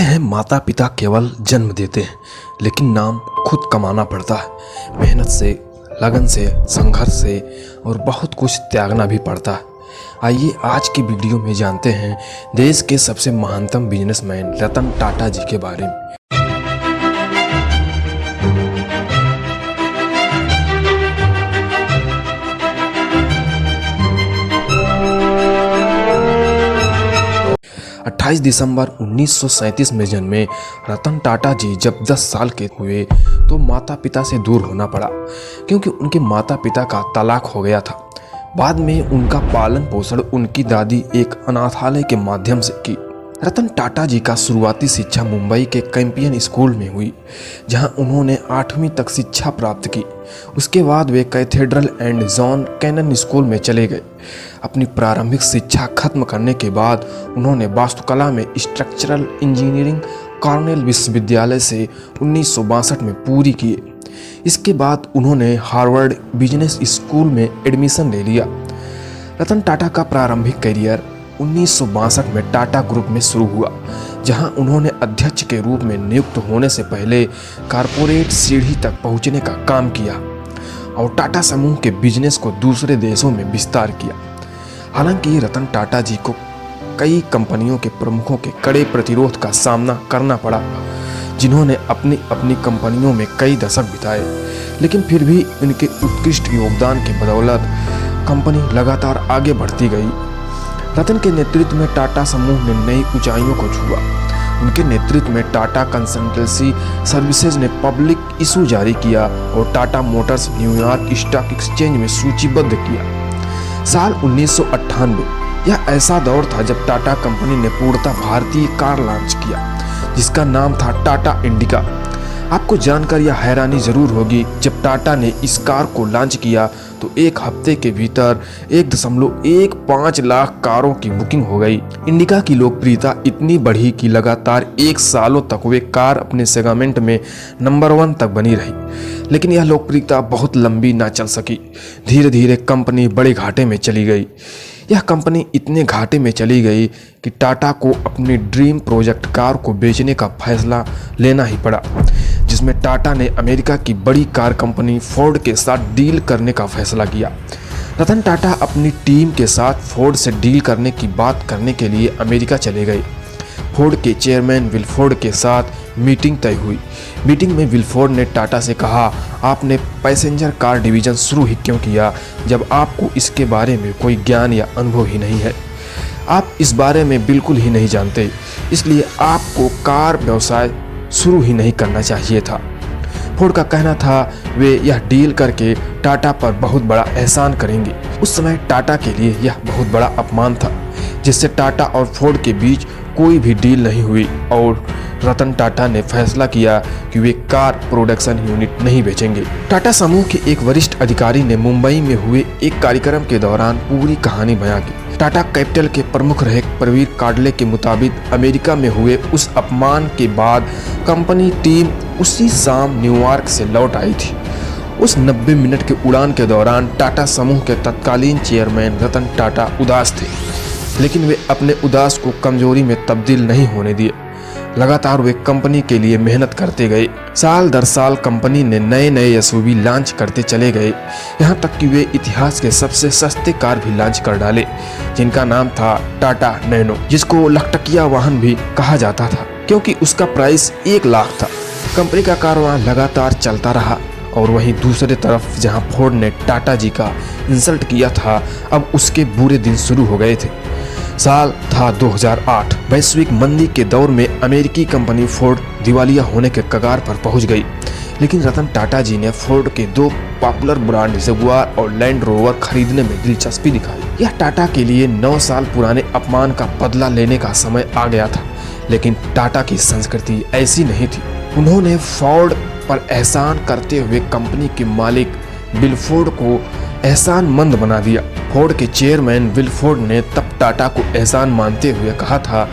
हैं माता पिता केवल जन्म देते हैं, लेकिन नाम खुद कमाना पड़ता है। मेहनत से, लगन से, संघर्ष से और बहुत कुछ त्यागना भी पड़ता है। आइए आज की वीडियो में जानते हैं देश के सबसे महानतम बिजनेसमैन रतन टाटा जी के बारे में। 28 दिसंबर 1937 में जन्मे रतन टाटा जी जब 10 साल के हुए तो माता पिता से दूर होना पड़ा, क्योंकि उनके माता पिता का तलाक हो गया था। बाद में उनका पालन पोषण उनकी दादी एक अनाथालय के माध्यम से की। रतन टाटा जी का शुरुआती शिक्षा मुंबई के कैंपियन स्कूल में हुई, जहां उन्होंने 8वीं तक शिक्षा प्राप्त की। उसके बाद वे Cathedral and John Connon School में चले गए। अपनी प्रारंभिक शिक्षा खत्म करने के बाद उन्होंने वास्तुकला में स्ट्रक्चरल इंजीनियरिंग कॉर्नेल विश्वविद्यालय से 1962 में पूरी की। इसके बाद उन्होंने हार्वर्ड बिजनेस स्कूल में एडमिशन ले लिया। रतन टाटा का प्रारंभिक करियर 1962 में टाटा ग्रुप में शुरू हुआ, जहां उन्होंने अध्यक्ष के रूप में नियुक्त होने से पहले कारपोरेट सीढ़ी तक पहुंचने का काम किया और टाटा समूह के बिजनेस को दूसरे देशों में विस्तार किया। हालांकि रतन टाटा जी को कई कंपनियों के प्रमुखों के कड़े प्रतिरोध का सामना करना पड़ा, जिन्होंने अपनी अपनी कंपनियों में कई दशक बिताए, लेकिन फिर भी इनके उत्कृष्ट योगदान के बदौलत कंपनी लगातार आगे बढ़ती गई। रतन के नेतृत्व में टाटा समूह ने नई ऊंचाइयों को छुआ। उनके नेतृत्व में टाटा कंसल्टेंसी सर्विसेज ने पब्लिक इशू जारी किया और Tata Motors New York stock exchange में सूचीबद्ध किया। साल 1998 यह ऐसा दौर था जब टाटा कंपनी ने पूर्णतः भारतीय कार लॉन्च किया, जिसका नाम था टाटा इंडिका। आपको जानकर यह हैरानी जरूर होगी, जब टाटा ने इस कार को लॉन्च किया तो एक हफ्ते के भीतर 1.15 लाख कारों की बुकिंग हो गई। इंडिका की लोकप्रियता इतनी बढ़ी कि लगातार 1 सालों तक वे कार अपने सेगमेंट में नंबर 1 तक बनी रही, लेकिन यह लोकप्रियता बहुत लंबी ना चल सकी। धीरे धीरे कंपनी बड़े घाटे में चली गई। यह कंपनी इतने घाटे में चली गई कि टाटा को अपनी ड्रीम प्रोजेक्ट कार को बेचने का फैसला लेना ही पड़ा, जिसमें टाटा ने अमेरिका की बड़ी कार कंपनी फोर्ड के साथ डील करने का फैसला किया। रतन टाटा अपनी टीम के साथ फोर्ड से डील करने की बात करने के लिए अमेरिका चले गए। फोर्ड के चेयरमैन विलफोर्ड के साथ मीटिंग तय हुई। मीटिंग में विलफोर्ड ने टाटा से कहा, आपने पैसेंजर कार डिवीज़न शुरू ही क्यों किया जब आपको इसके बारे में कोई ज्ञान या अनुभव ही नहीं है। आप इस बारे में बिल्कुल ही नहीं जानते, इसलिए आपको कार व्यवसाय शुरू ही नहीं करना चाहिए था। फोर्ड का कहना था वे यह डील करके टाटा पर बहुत बड़ा एहसान करेंगे। उस समय टाटा के लिए यह बहुत बड़ा अपमान था, जिससे टाटा और फोर्ड के बीच कोई भी डील नहीं हुई और रतन टाटा ने फैसला किया कि वे कार प्रोडक्शन यूनिट नहीं बेचेंगे। टाटा समूह के एक वरिष्ठ अधिकारी ने मुंबई में हुए एक कार्यक्रम के दौरान पूरी कहानी बयां की। टाटा कैपिटल के प्रमुख रहे प्रवीर काडले के मुताबिक अमेरिका में हुए उस अपमान के बाद कंपनी टीम उसी शाम न्यूयॉर्क से लौट आई थी। उस 90 मिनट के उड़ान के दौरान टाटा समूह के तत्कालीन चेयरमैन रतन टाटा उदास थे, लेकिन वे अपने उदास को कमजोरी में तब्दील नहीं होने दिए। लगातार वे कंपनी के लिए मेहनत करते गए। साल दर साल कंपनी ने नए नए एसयूवी लॉन्च करते चले गए, यहाँ तक कि वे इतिहास के सबसे सस्ते कार भी लॉन्च कर डाले, जिनका नाम था टाटा नैनो, जिसको लखटकिया वाहन भी कहा जाता था क्योंकि उसका प्राइस 1 लाख था। कंपनी का कारवां लगातार चलता रहा और वहीं दूसरे तरफ जहां फोर्ड ने टाटा जी का इंसल्ट किया था, अब उसके बुरे दिन शुरू हो गए थे। साल था 2008। वैश्विक मंदी के दौर में अमेरिकी कंपनी फोर्ड दिवालिया होने के कगार पर पहुंच गई, लेकिन रतन टाटा जी ने फोर्ड के 2 पॉपुलर ब्रांड जगुआर और लैंड रोवर खरीदने में दिलचस्पी दिखाई। यह टाटा के लिए 9 साल पुराने अपमान का बदला लेने का समय आ गया था, लेकिन टाटा की संस्कृति ऐसी नहीं थी। उन्होंने फोर्ड पर एहसान करते हुए कंपनी के मालिक विलफोर्ड को एहसानमंद बना दिया। फोर्ड के चेयरमैन विलफोर्ड ने तब टाटा को एहसान मानते हुए कहा था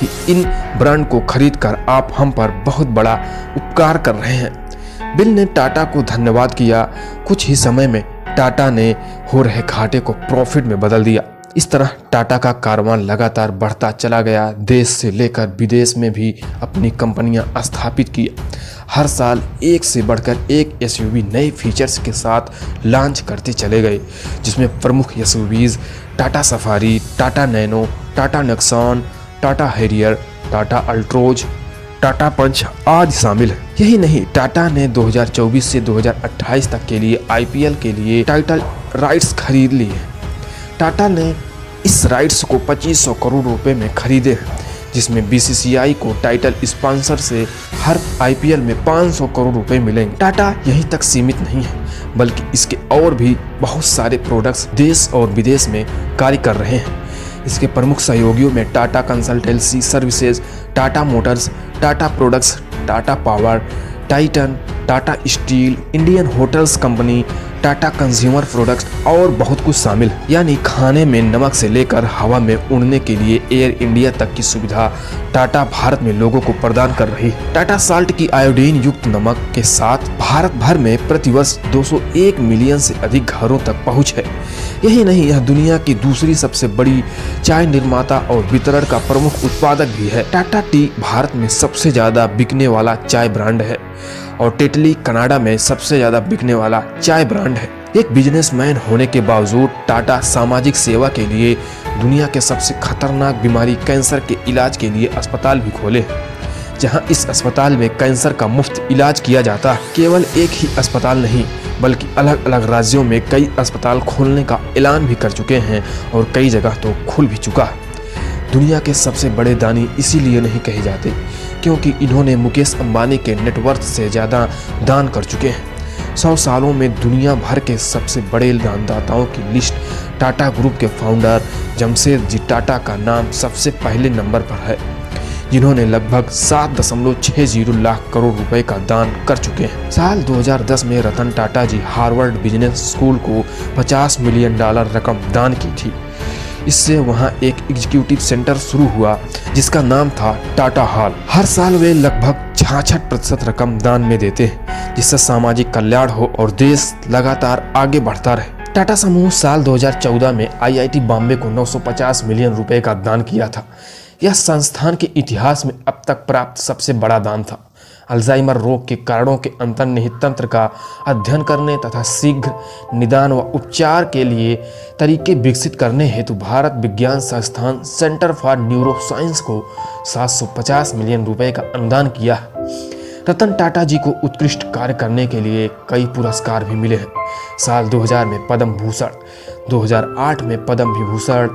कि इन ब्रांड को खरीदकर आप हम पर बहुत बड़ा उपकार कर रहे हैं। बिल ने टाटा को धन्यवाद किया। कुछ ही समय में टाटा ने हो रहे घाटे को प्रॉफिट में बदल दिया। इस तरह टाटा का कारवां लगातार बढ़ता चला गया। देश से लेकर विदेश में भी अपनी कंपनियां स्थापित की। हर साल एक से बढ़कर एक एसयूवी नए फीचर्स के साथ लॉन्च करते चले गए, जिसमें प्रमुख SUVs Tata Safari, Tata Nano, Tata Nexon, Tata Harrier, Tata Altroz, Tata Punch आदि शामिल है। यही नहीं, टाटा ने 2024 से 2028 तक के लिए आईपीएल के लिए टाइटल राइट्स खरीद लिए। टाटा ने इस राइट्स को 2500 करोड़ रुपए में खरीदे हैं, जिसमें बीसीसीआई को टाइटल स्पॉन्सर से हर आईपीएल में 500 करोड़ रुपए मिलेंगे। टाटा यहीं तक सीमित नहीं है, बल्कि इसके और भी बहुत सारे प्रोडक्ट्स देश और विदेश में कार्य कर रहे हैं। इसके प्रमुख सहयोगियों में Tata consultancy services, Tata Motors, Tata products, Tata power, Titan, Tata steel, Indian hotels company, Tata consumer products और बहुत कुछ शामिल है। यानी खाने में नमक से लेकर हवा में उड़ने के लिए एयर इंडिया तक की सुविधा टाटा भारत में लोगों को प्रदान कर रही है। टाटा साल्ट की आयोडीन युक्त नमक के साथ भारत भर में प्रतिवर्ष 201 मिलियन से अधिक घरों तक पहुंच है। यही नहीं, यह दुनिया की दूसरी सबसे बड़ी चाय निर्माता और वितरण का प्रमुख उत्पादक भी है। टाटा टी भारत में सबसे ज्यादा बिकने वाला चाय ब्रांड है और टेटली कनाडा में सबसे ज्यादा बिकने वाला चाय ब्रांड है। एक बिजनेसमैन होने के बावजूद टाटा सामाजिक सेवा के लिए दुनिया के सबसे खतरनाक बीमारी कैंसर के इलाज के लिए अस्पताल भी खोले, जहां इस अस्पताल में कैंसर का मुफ्त इलाज किया जाता है। केवल एक ही अस्पताल नहीं, बल्कि अलग अलग राज्यों में कई अस्पताल खोलने का ऐलान भी कर चुके हैं और कई जगह तो खुल भी चुका है। दुनिया के सबसे बड़े दानी इसीलिए नहीं कहे जाते क्योंकि इन्होंने मुकेश अंबानी के नेटवर्थ से ज़्यादा दान कर चुके हैं। 100 सालों में दुनिया भर के सबसे बड़े दानदाताओं की लिस्ट टाटा ग्रुप के फाउंडर जमशेदजी टाटा का नाम सबसे पहले नंबर पर है, जिन्होंने लगभग 7.60 लाख करोड़ रुपए का दान कर चुके हैं। साल 2010 में रतन टाटा जी हार्वर्ड बिजनेस स्कूल को $50 मिलियन रकम दान की थी। इससे वहां एक एग्जीक्यूटिव सेंटर शुरू हुआ जिसका नाम था टाटा हॉल। हर साल वे लगभग 66% रकम दान में देते हैं, जिससे सामाजिक कल्याण हो और देश लगातार आगे बढ़ता रहे। टाटा समूह साल 2014 में आईआईटी बॉम्बे को 950 मिलियन रुपए का दान किया था। यह संस्थान के इतिहास में अब तक प्राप्त सबसे बड़ा दान था। अल्जाइमर रोग के कारणों के अंतर्निहित तंत्र का अध्ययन करने तथा शीघ्र निदान व उपचार के लिए तरीके विकसित करने हेतु भारत विज्ञान संस्थान सेंटर फॉर न्यूरोसाइंस को 750 मिलियन रुपए का अनुदान किया है। रतन टाटा जी को उत्कृष्ट कार्य करने के लिए कई पुरस्कार भी मिले हैं। साल 2000 में पद्म भूषण, 2008 में पद्म विभूषण,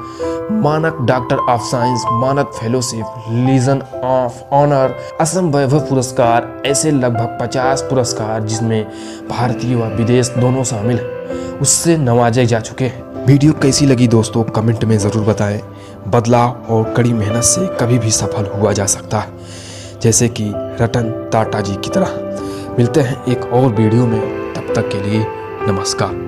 मानक डॉक्टर ऑफ साइंस, मानद fellowship, Legion of Honour, Assam Baibhav पुरस्कार, ऐसे लगभग 50 पुरस्कार जिसमें भारतीय व विदेश दोनों शामिल हैं, उससे नवाजे जा चुके हैं। वीडियो कैसी लगी दोस्तों कमेंट में ज़रूर बताएं। बदलाव और कड़ी मेहनत से कभी भी सफल हुआ जा सकता है, जैसे कि रतन टाटा जी की तरह। मिलते हैं एक और वीडियो में, तब तक के लिए नमस्कार।